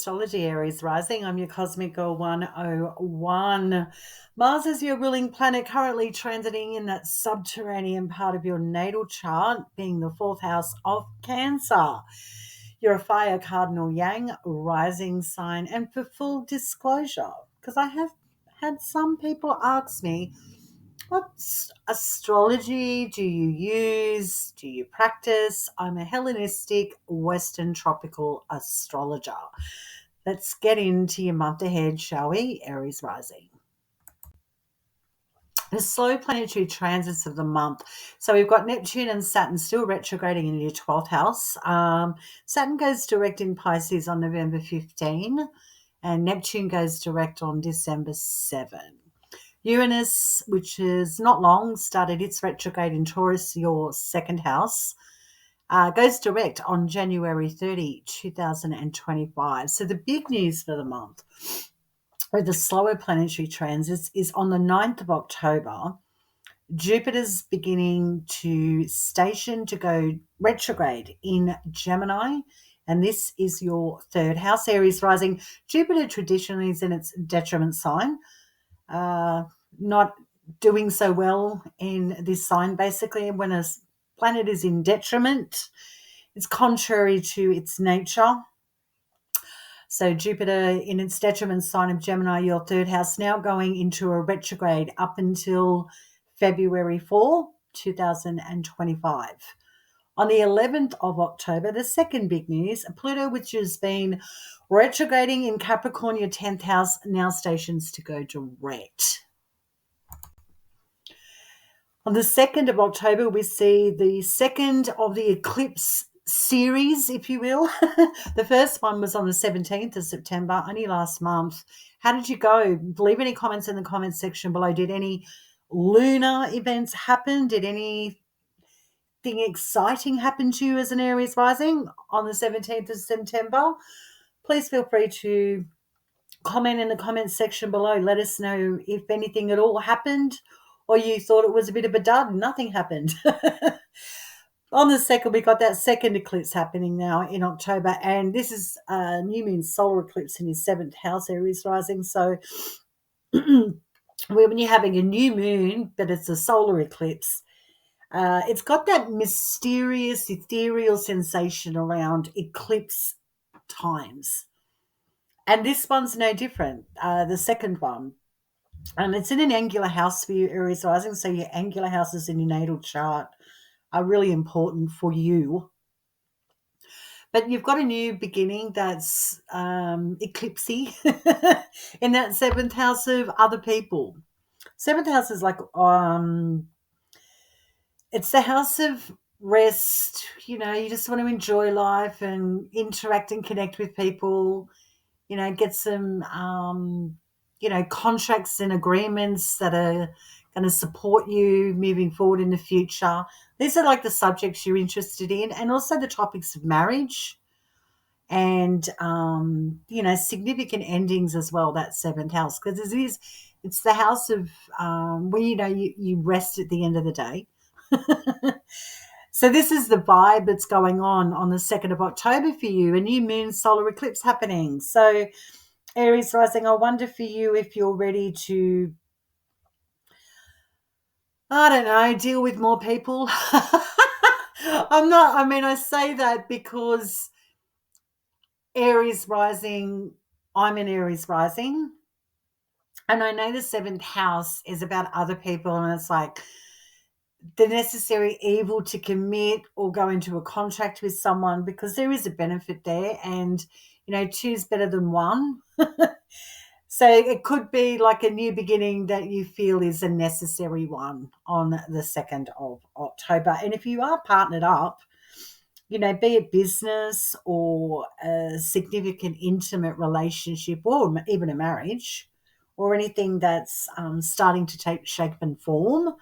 Astrology, Aries Rising. I'm your Cosmic Girl 101. Mars is your ruling planet, currently transiting in that subterranean part of your natal chart, being the fourth house of Cancer. You're a fire cardinal yang, rising sign. And for full disclosure, because I have had some people ask me, what astrology do you use? Do you practice? I'm a Hellenistic Western tropical astrologer. Let's get into your month ahead, shall we? Aries Rising. The slow planetary transits of the month. So we've got Neptune and Saturn still retrograding in your 12th house. Saturn goes direct in Pisces on November 15, and Neptune goes direct on December 7. Uranus, which is not long, started its retrograde in Taurus, your second house, goes direct on January 30, 2025. So the big news for the month with the slower planetary transits is on the 9th of October, Jupiter's beginning to station to go retrograde in Gemini, and this is your third house, Aries Rising. Jupiter traditionally is in its detriment sign, not doing so well in this sign. Basically, when a planet is in detriment, it's contrary to its nature. So Jupiter in its detriment sign of Gemini, your third house, now going into a retrograde up until February 4, 2025. On the 11th of October, the second big news, Pluto, which has been retrograding in Capricorn, your 10th house, now stations to go direct. On the 2nd of October, we see the second of the eclipse series, if you will. The first one was on the 17th of September, only last month. How did you go? Leave any comments in the comments section below. Did any lunar events happen? Did anything exciting happen to you as an Aries rising on the 17th of September? Please feel free to comment in the comments section below. Let us know if anything at all happened, or you thought it was a bit of a dud and nothing happened. On the 2nd, we got that second eclipse happening now in October, and this is a new moon solar eclipse in his 7th house, Aries rising. So when you're having a new moon, but it's a solar eclipse, it's got that mysterious, ethereal sensation around eclipse times. And this one's no different, the second one. It's in an angular house for you, Aries rising, so your angular houses in your natal chart are really important for you. But you've got a new beginning that's eclipsy in that 7th house of other people. 7th house is like, it's the house of rest. You know, you just want to enjoy life and interact and connect with people, you know, get some contracts and agreements that are going to support you moving forward in the future. These are like the subjects you're interested in, and also the topics of marriage and, significant endings as well, that 7th house, because it's the house of where, you rest at the end of the day. So this is the vibe that's going on the 2nd of October for you, a new moon solar eclipse happening. So Aries rising, I wonder for you if you're ready to, I don't know, deal with more people. I say that because Aries rising, I'm an Aries rising, and I know the 7th house is about other people, and it's like the necessary evil to commit or go into a contract with someone, because there is a benefit there, and, two is better than one. So it could be like a new beginning that you feel is a necessary one on the 2nd of October. And if you are partnered up, be it business or a significant intimate relationship, or even a marriage, or anything that's starting to take shape and form,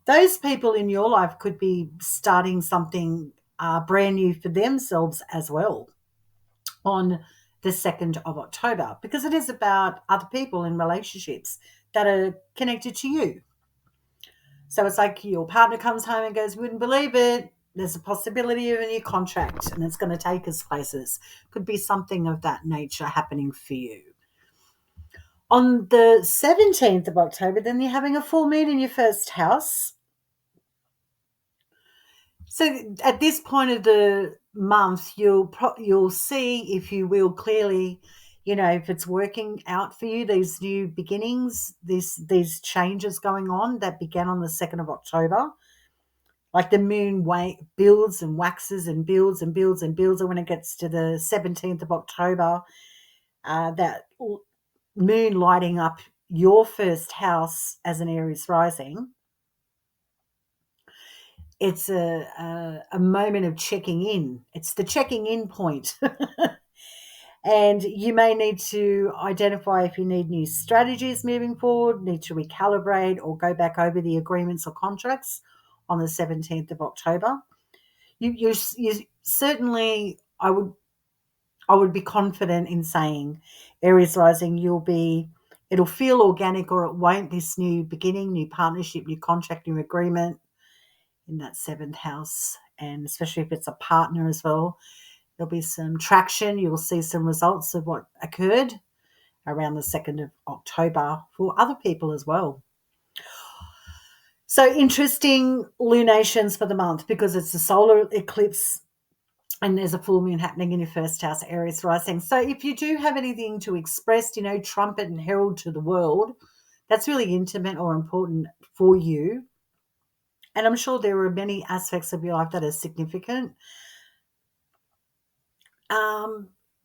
those people in your life could be starting something brand new for themselves as well on the 2nd of October, because it is about other people in relationships that are connected to you. So it's like your partner comes home and goes, wouldn't believe it, There's a possibility of a new contract and it's going to take us places. Could be something of that nature happening for you. On the 17th of October, then you're having a full moon in your first house. So at this point of the month, you'll see, if you will, clearly, if it's working out for you, these new beginnings, these changes going on that began on the 2nd of October. Like the moon builds and waxes and builds and builds and builds, and when it gets to the 17th of October, that moon lighting up your first house as an Aries rising, it's a moment of checking in. It's the checking in point. And you may need to identify if you need new strategies moving forward, need to recalibrate or go back over the agreements or contracts on the 17th of October. You certainly, I would be confident in saying, Aries rising, it'll feel organic or it won't, this new beginning, new partnership, new contract, new agreement in that 7th house. And especially if it's a partner as well, there'll be some traction. You'll see some results of what occurred around the 2nd of October for other people as well. So interesting lunations for the month because it's a solar eclipse and there's a full moon happening in your first house, Aries rising. So if you do have anything to express, trumpet and herald to the world, that's really intimate or important for you. And I'm sure there are many aspects of your life that are significant.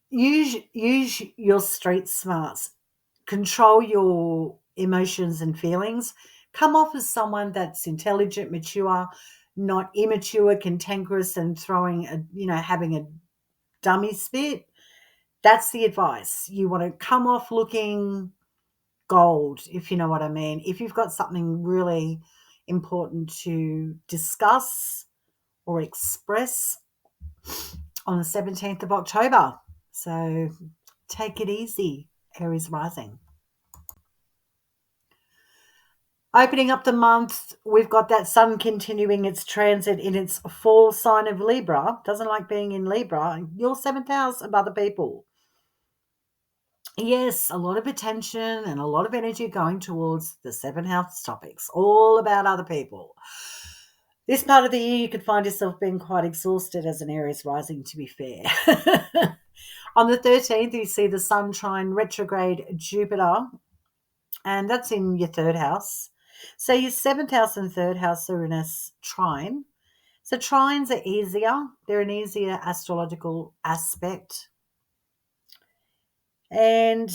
Use your street smarts. Control your emotions and feelings. Come off as someone that's intelligent, mature, not immature, cantankerous, and having a dummy spit. That's the advice. You want to come off looking gold, if you know what I mean. If you've got something really important to discuss or express on the 17th of October. So take it easy, Aries rising. Opening up the month, we've got that sun continuing its transit in its fall sign of Libra. Doesn't like being in Libra. Your 7th house of other people. Yes, a lot of attention and a lot of energy going towards the 7th house topics, all about other people. This part of the year, you could find yourself being quite exhausted as an Aries rising, to be fair. On the 13th, you see the sun trine retrograde Jupiter, and that's in your 3rd house. So your 7th house and 3rd house are in a trine. So trines are easier. They're an easier astrological aspect. And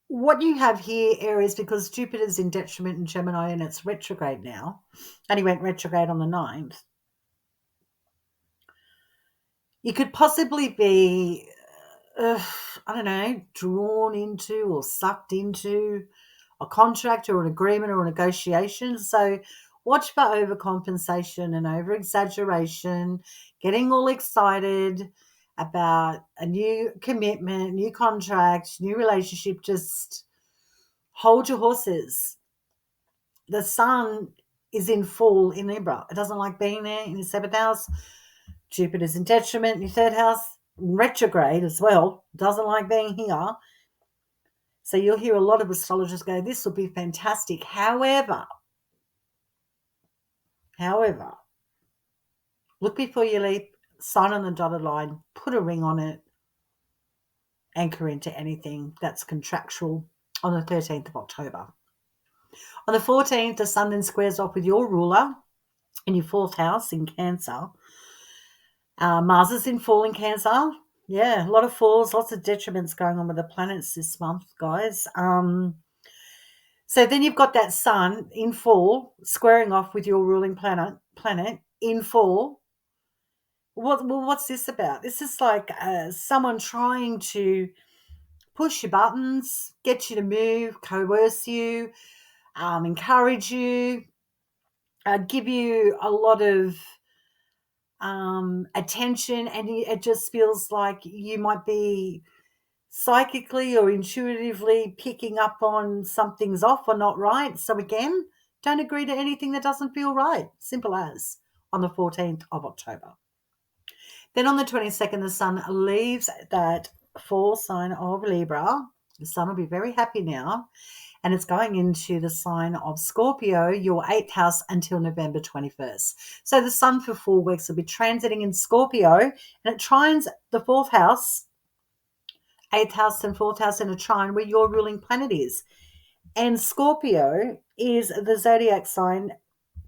what you have here, Aries, because Jupiter's in detriment in Gemini and it's retrograde now, and he went retrograde on the 9th, you could possibly be, drawn into or sucked into a contract or an agreement or a negotiation. So watch for overcompensation and over-exaggeration, getting all excited about a new commitment, new contract, new relationship. Just hold your horses. The sun is in full in Libra. It doesn't like being there in the 7th house. Jupiter's in detriment in your 3rd house, retrograde as well. Doesn't like being here. So you'll hear a lot of astrologers go, this will be fantastic. However, look before you leap, sign on the dotted line, put a ring on it, anchor into anything that's contractual on the 13th of October. On the 14th, the sun then squares off with your ruler in your 4th house in Cancer. Mars is in full in Cancer. Yeah, a lot of falls, lots of detriments going on with the planets this month, guys. So then you've got that sun in full squaring off with your ruling planet in full. What's this about? This is like someone trying to push your buttons, get you to move, coerce you, encourage you, give you a lot of attention, and it just feels like you might be psychically or intuitively picking up on something's off or not right. So again, don't agree to anything that doesn't feel right. Simple as. on the 14th of October. Then on the 22nd, the sun leaves that fall sign of Libra. The sun will be very happy now. And it's going into the sign of Scorpio, your 8th house, until November 21st. So the sun for 4 weeks will be transiting in Scorpio, and it trines the 4th house, 8th house and 4th house in a trine where your ruling planet is. And Scorpio is the zodiac sign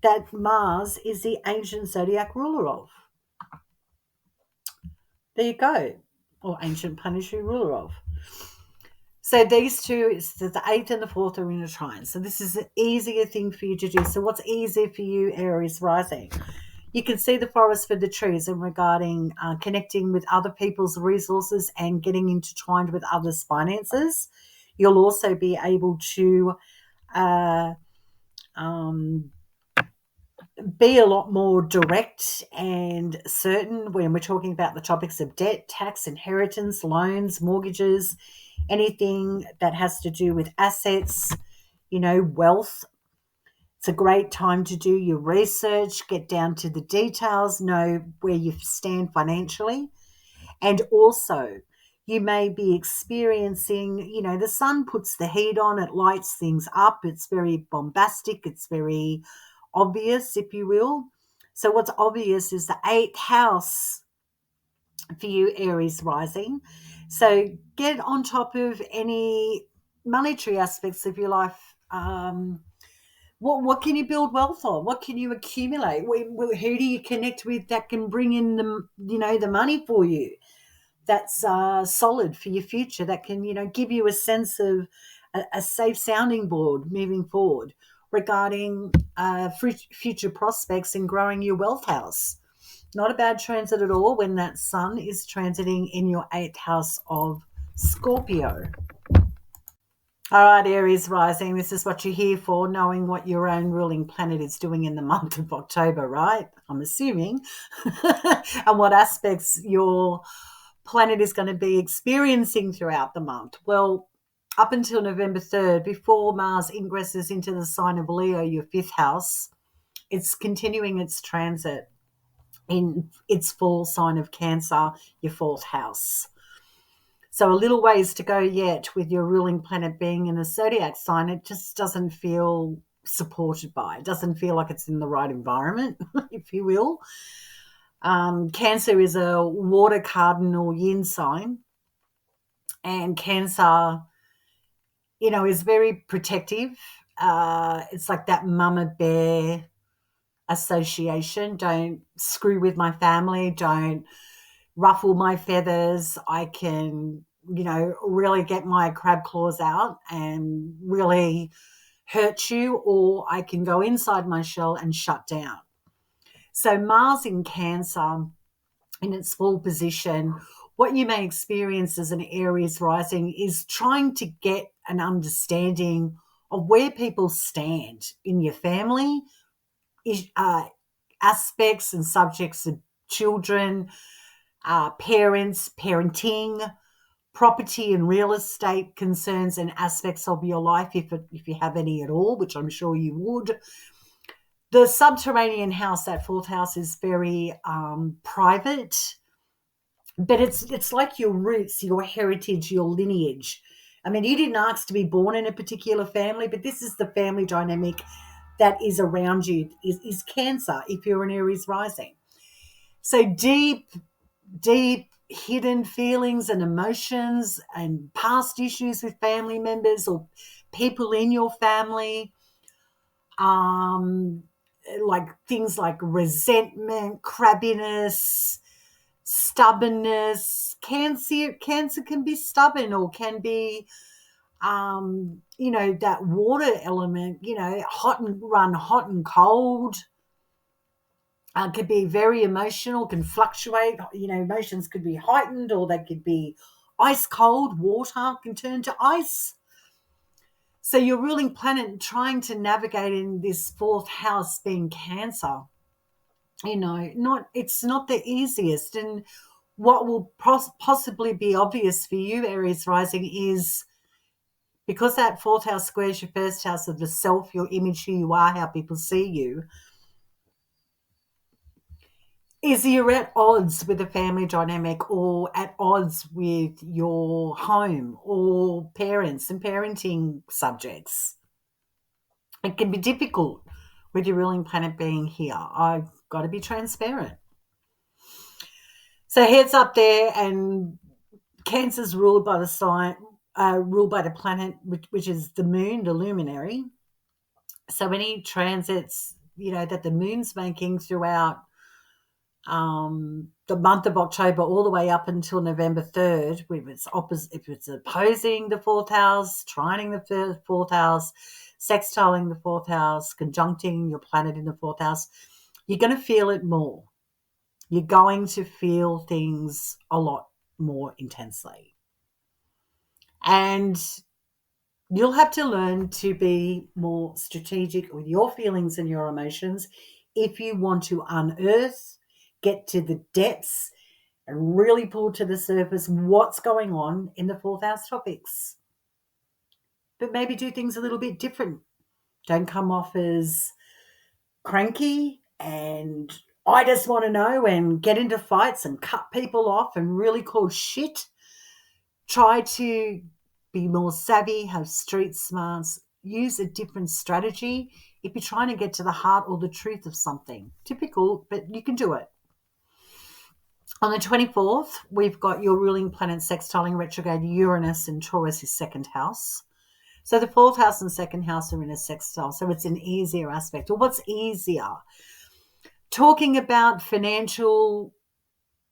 that Mars is the ancient zodiac ruler of. There you go. Or ancient planetary ruler of. So these two, it's the 8th and the 4th are in a trine. So this is an easier thing for you to do. So what's easier for you, Aries rising? You can see the forest for the trees and regarding connecting with other people's resources and getting intertwined with others' finances. You'll also be able to be a lot more direct and certain when we're talking about the topics of debt, tax, inheritance, loans, mortgages, anything that has to do with assets, wealth. It's a great time to do your research, get down to the details, know where you stand financially. And also, you may be experiencing, the sun puts the heat on, it lights things up. It's very bombastic. It's very obvious, if you will. So what's obvious is the 8th house for you, Aries rising. So get on top of any monetary aspects of your life. What can you build wealth on? What can you accumulate? Who do you connect with that can bring in the money for you? That's solid for your future. That can give you a sense of a safe sounding board moving forward regarding future prospects in growing your wealth house. Not a bad transit at all when that sun is transiting in your 8th house of Scorpio. All right, Aries rising, this is what you're here for, knowing what your own ruling planet is doing in the month of October, right? I'm assuming. And what aspects your planet is going to be experiencing throughout the month. Well, up until November 3rd, before Mars ingresses into the sign of Leo, your 5th house, it's continuing its transit in its fall sign of Cancer, your 4th house. So a little ways to go yet with your ruling planet being in a zodiac sign. It just doesn't feel supported by. It doesn't feel like it's in the right environment, if you will. Cancer is a water cardinal yin sign. And Cancer, is very protective. It's like that mama bear association. Don't screw with my family. Don't ruffle my feathers. I can, really get my crab claws out and really hurt you, or I can go inside my shell and shut down. So Mars in Cancer in its full position, what you may experience as an Aries rising is trying to get an understanding of where people stand in your family, aspects and subjects of children, parents, parenting, property and real estate concerns and aspects of your life, if you have any at all, which I'm sure you would. The subterranean house, that 4th house, is very private, but it's like your roots, your heritage, your lineage. I mean, you didn't ask to be born in a particular family, but this is the family dynamic that is around you, is Cancer, if you're an Aries rising. So deep hidden feelings and emotions and past issues with family members or people in your family, like things like resentment, crabbiness, stubbornness. Cancer can be stubborn, or can be that water element, hot and cold. Could be very emotional, can fluctuate. Emotions could be heightened, or they could be ice cold. Water can turn to ice. So your ruling planet trying to navigate in this 4th house being Cancer, it's not the easiest. And what will possibly be obvious for you, Aries rising, is because that 4th house squares your 1st house of the self, your image, who you are, how people see you. is you're at odds with the family dynamic or at odds with your home or parents and parenting subjects. It can be difficult with your ruling planet being here. I've got to be transparent. So heads up there, and Cancer's ruled by the sign, ruled by the planet, which is the moon, the luminary. So any transits, that the moon's making throughout the month of October all the way up until November 3rd, if it's opposing the fourth house, trining the fourth house, sextiling the fourth house, conjuncting your planet in the fourth house, you're going to feel it more. You're going to feel things a lot more intensely. And you'll have to learn to be more strategic with your feelings and your emotions if you want to unearth, get to the depths, and really pull to the surface what's going on in the fourth house topics. But maybe do things a little bit different. Don't come off as cranky and I just want to know and get into fights and cut people off and really cause shit. Try to be more savvy, have street smarts, use a different strategy if you're trying to get to the heart or the truth of something. Typical, but you can do it. On the 24th, we've got your ruling planet sextiling retrograde Uranus in Taurus' second house. So the fourth house and second house are in a sextile, so it's an easier aspect. Or what's easier? Talking about financial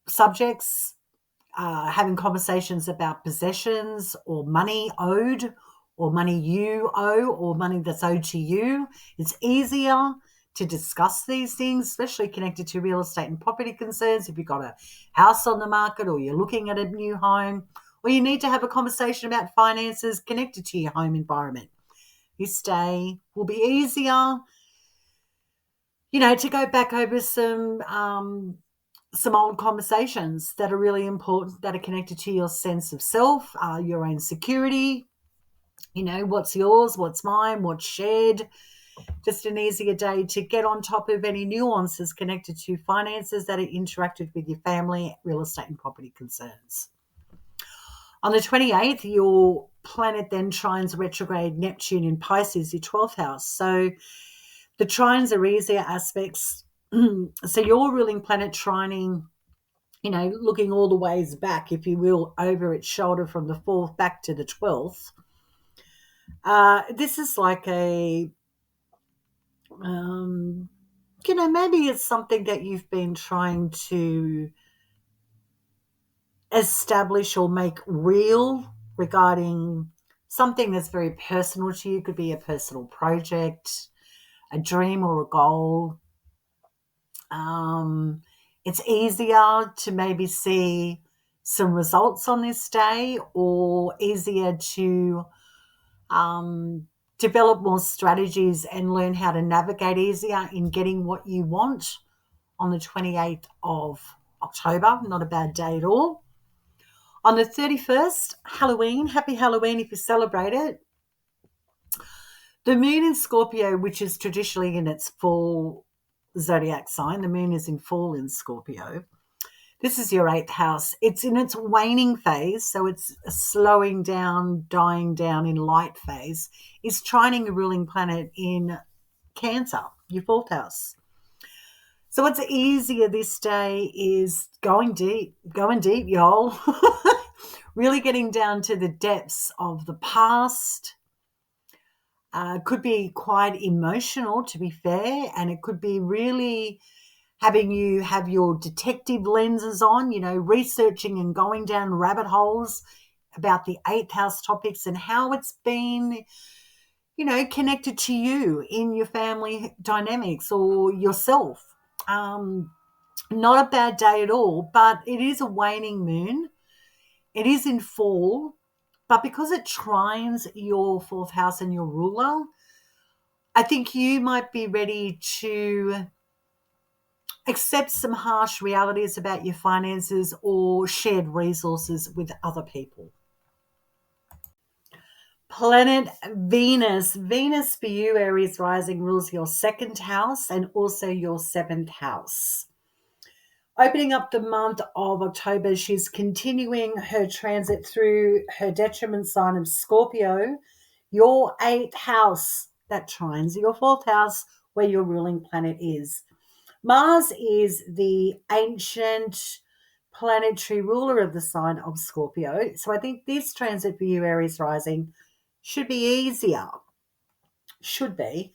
subjects, having conversations about possessions or money owed or money you owe or money that's owed to you. It's easier to discuss these things, especially connected to real estate and property concerns. If you've got a house on the market or you're looking at a new home, or you need to have a conversation about finances connected to your home environment. This day will be easier, to go back over some old conversations that are really important, that are connected to your sense of self, your own security, what's yours, what's mine, what's shared. Just an easier day to get on top of any nuances connected to finances that are interacted with your family, real estate and property concerns. On the 28th, your planet then trines retrograde Neptune in Pisces, your 12th house. So the trines are easier aspects. So your ruling planet trining, looking all the ways back, if you will, over its shoulder from the 4th back to the 12th. This is like maybe it's something that you've been trying to establish or make real regarding something that's very personal to you. It could be a personal project, a dream or a goal. It's easier to maybe see some results on this day, or easier to develop more strategies and learn how to navigate easier in getting what you want on the 28th of October. Not a bad day at all. On the 31st, Halloween, happy Halloween if you celebrate it. The moon in Scorpio, which is traditionally in its full zodiac sign, the moon is in full in Scorpio. This is your 8th house. It's in its waning phase, so it's a slowing down, dying down in light phase. It's trining a ruling planet in Cancer, your 4th house. So what's easier this day is going deep, y'all. Really getting down to the depths of the past. Could be quite emotional, to be fair, and it could be really having you have your detective lenses on, researching and going down rabbit holes about the 8th house topics and how it's been, connected to you in your family dynamics or yourself. Not a bad day at all, but it is a waning moon. It is in fall, but because it trines your 4th house and your ruler, I think you might be ready to accept some harsh realities about your finances or shared resources with other people. Planet Venus. Venus for you, Aries Rising, rules your 2nd house and also your 7th house. Opening up the month of October, she's continuing her transit through her detriment sign of Scorpio, your 8th house that trines your 4th house where your ruling planet is. Mars is the ancient planetary ruler of the sign of Scorpio. So I think this transit for you, Aries rising, should be easier. Should be.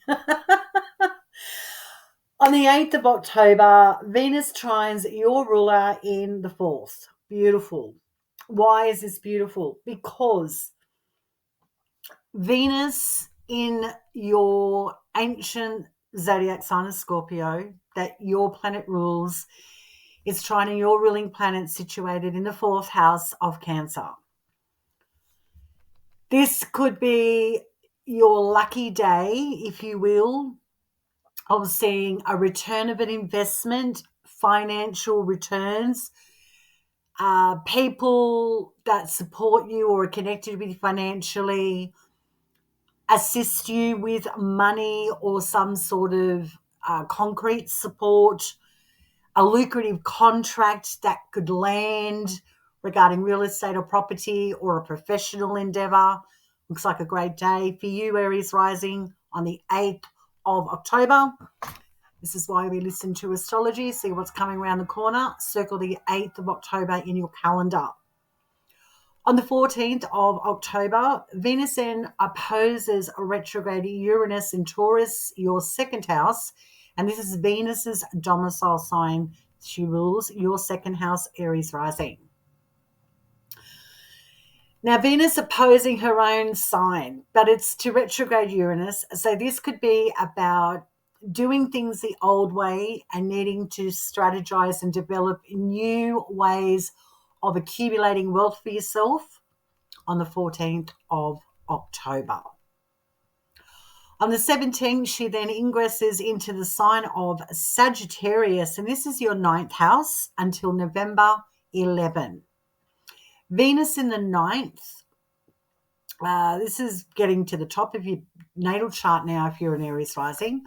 On the 8th of October, Venus trines your ruler in the 4th. Beautiful. Why is this beautiful? Because Venus in your ancient zodiac sign of Scorpio, that your planet rules, is trining your ruling planet situated in the 4th house of Cancer. This could be your lucky day, if you will, of seeing a return of an investment, financial returns, people that support you or are connected with you financially, assist you with money or some sort of concrete support, a lucrative contract that could land regarding real estate or property or a professional endeavor. Looks like a great day for you, Aries rising, on the 8th of October. This is why we listen to astrology, see what's coming around the corner. Circle the 8th of October in your calendar. On the 14th of October, Venus then opposes a retrograde Uranus in Taurus, your 2nd house, and this is Venus's domicile sign. She rules your 2nd house, Aries rising. Now, Venus opposing her own sign, but it's to retrograde Uranus. So this could be about doing things the old way and needing to strategize and develop new ways of accumulating wealth for yourself on the 14th of October. On the 17th, she then ingresses into the sign of Sagittarius, and this is your 9th house until November 11. Venus in the 9th, this is getting to the top of your natal chart now if you're an Aries rising.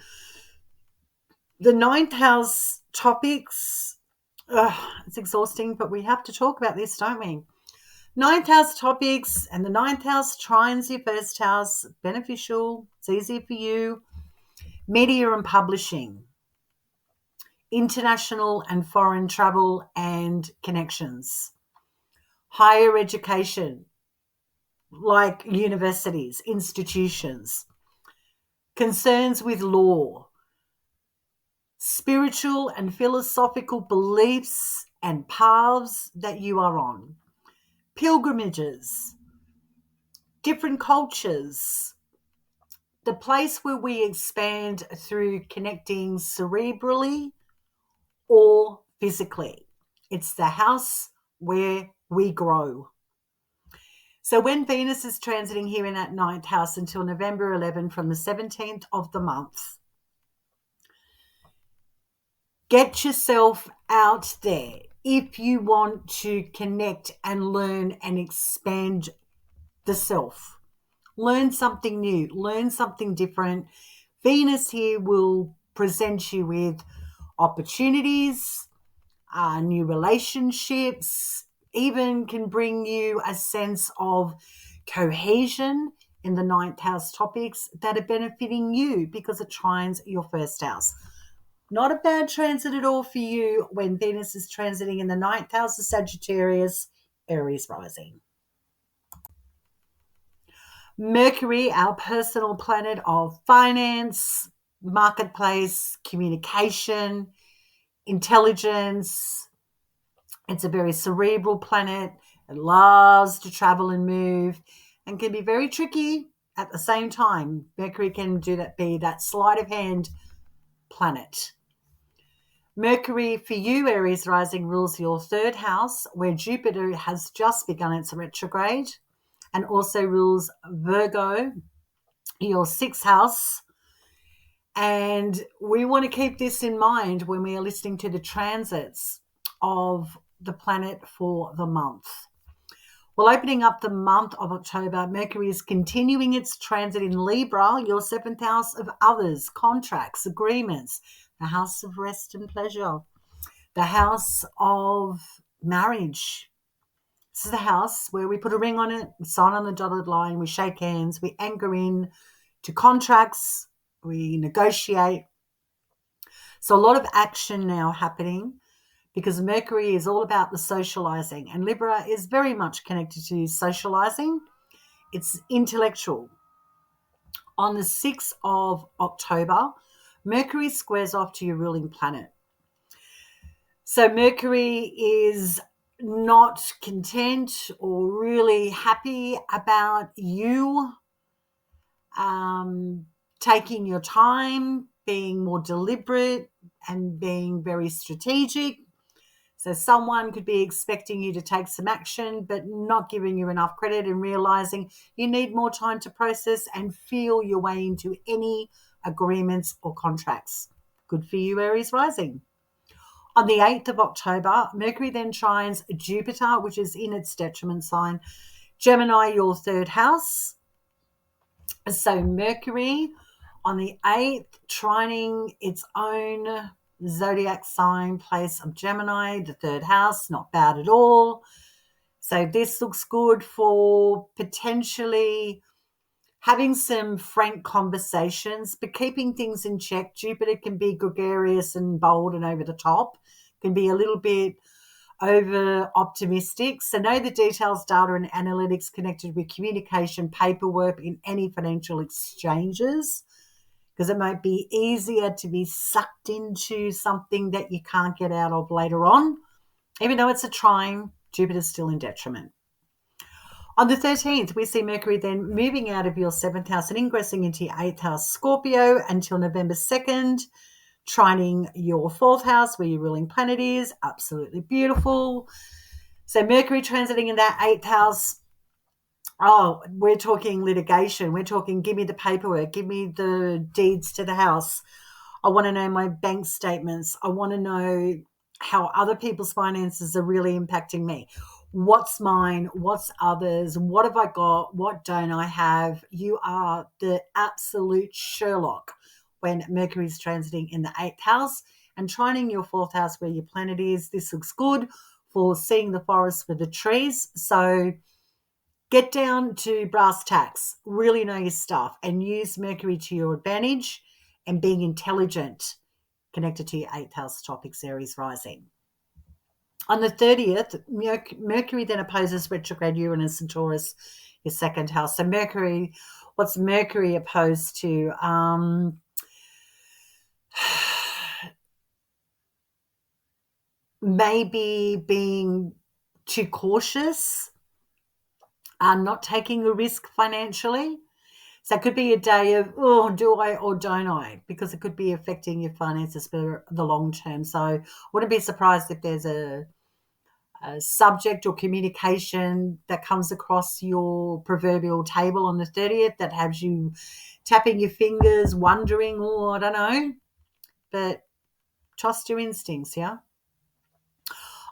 The 9th house topics, it's exhausting, but we have to talk about this, don't we? 9th house topics, and the 9th house trines your 1st house, beneficial, it's easier for you. Media and publishing, international and foreign travel and connections, higher education, like universities, institutions, concerns with law, spiritual and philosophical beliefs and paths that you are on, pilgrimages, different cultures, the place where we expand through connecting cerebrally or physically. It's the house where we grow. So when Venus is transiting here in that 9th house until November 11 from the 17th of the month, get yourself out there if you want to connect and learn and expand the self. Learn something new, learn something different. Venus here will present you with opportunities, new relationships, even can bring you a sense of cohesion in the 9th house topics that are benefiting you because it trines your 1st house. Not a bad transit at all for you when Venus is transiting in the 9th house of Sagittarius, Aries rising. Mercury, our personal planet of finance, marketplace, communication, intelligence. It's a very cerebral planet. It loves to travel and move and can be very tricky at the same time. Mercury can be that sleight of hand planet. Mercury for you, Aries rising, rules your 3rd house, where Jupiter has just begun its retrograde, and also rules Virgo, your 6th house. And we want to keep this in mind when we are listening to the transits of the planet for the month. Well, opening up the month of October, Mercury is continuing its transit in Libra, your 7th house of others, contracts, agreements, the house of rest and pleasure. the house of marriage. This is the house where we put a ring on it, we sign on the dotted line, we shake hands, we anchor in to contracts, we negotiate. So a lot of action now happening because Mercury is all about the socializing, and Libra is very much connected to socializing. It's intellectual. On the 6th of October, Mercury squares off to your ruling planet. So Mercury is not content or really happy about you taking your time, being more deliberate and being very strategic. So someone could be expecting you to take some action, but not giving you enough credit and realizing you need more time to process and feel your way into any agreements or contracts. Good for you, Aries Rising. On the 8th of October, Mercury then trines Jupiter, which is in its detriment sign, Gemini, your third house. So Mercury on the 8th, trining its own zodiac sign, place of Gemini, the third house, not bad at all. So this looks good for potentially having some frank conversations, but keeping things in check. Jupiter can be gregarious and bold and over the top, can be a little bit over optimistic. So know the details, data and analytics connected with communication, paperwork in any financial exchanges, because it might be easier to be sucked into something that you can't get out of later on. Even though it's a trine, Jupiter's still in detriment. On the 13th, we see Mercury then moving out of your 7th house and ingressing into your 8th house, Scorpio, until November 2nd, trining your 4th house where your ruling planet is. Absolutely beautiful. So Mercury transiting in that 8th house. Oh, we're talking litigation. We're talking give me the paperwork, give me the deeds to the house. I want to know my bank statements. I want to know how other people's finances are really impacting me. What's mine? What's others? What have I got? What don't I have? You are the absolute Sherlock when Mercury's transiting in the 8th house and trining your 4th house where your planet is. This looks good for seeing the forest for the trees. So get down to brass tacks, really know your stuff and use Mercury to your advantage and being intelligent, connected to your 8th house topics, Aries Rising. On the 30th, Mercury then opposes retrograde Uranus and Taurus, your 2nd house. So Mercury, what's Mercury opposed to? Maybe being too cautious, not taking a risk financially. So it could be a day of, oh, do I or don't I? Because it could be affecting your finances for the long term. So wouldn't be surprised if there's a subject or communication that comes across your proverbial table on the 30th that has you tapping your fingers, wondering, oh, I don't know. But trust your instincts, yeah?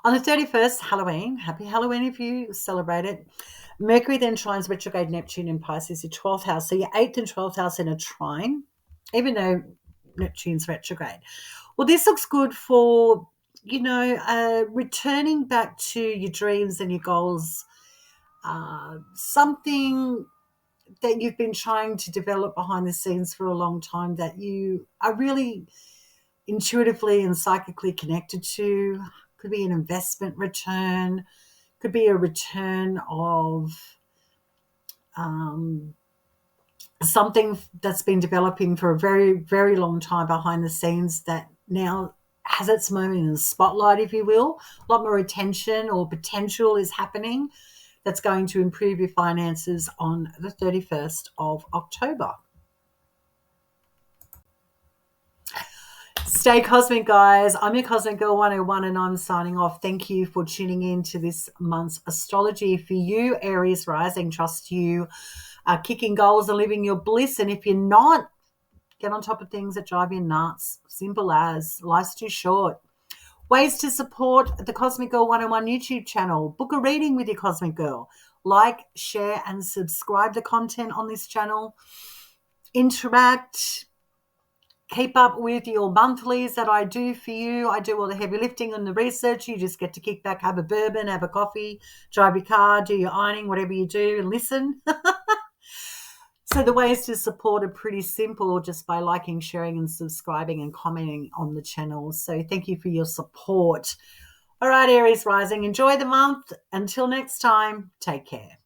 On the 31st, Halloween, happy Halloween if you celebrate it. Mercury then trines retrograde Neptune in Pisces, your 12th house. So your 8th and 12th house in a trine, even though Neptune's retrograde. Well, this looks good for, returning back to your dreams and your goals, something that you've been trying to develop behind the scenes for a long time that you are really intuitively and psychically connected to. Could be an investment return, could be a return of something that's been developing for a very, very long time behind the scenes that now has its moment in the spotlight, if you will. A lot more attention or potential is happening that's going to improve your finances on the 31st of October. Stay cosmic, guys. I'm your Cosmic Girl 101 and I'm signing off. Thank you for tuning in to this month's astrology. For you, Aries Rising, trust you are kicking goals and living your bliss. And if you're not, get on top of things that drive you nuts. Simple as. Life's too short. Ways to support the Cosmic Girl 101 YouTube channel. Book a reading with your Cosmic Girl. Like, share, and subscribe to content on this channel. Interact. keep up with your monthlies that I do for you. I do all the heavy lifting and the research. You just get to kick back, have a bourbon, have a coffee, drive your car, do your ironing, whatever you do, and listen. So the ways to support are pretty simple, just by liking, sharing, and subscribing and commenting on the channel. So thank you for your support. All right, Aries Rising, enjoy the month. Until next time, take care.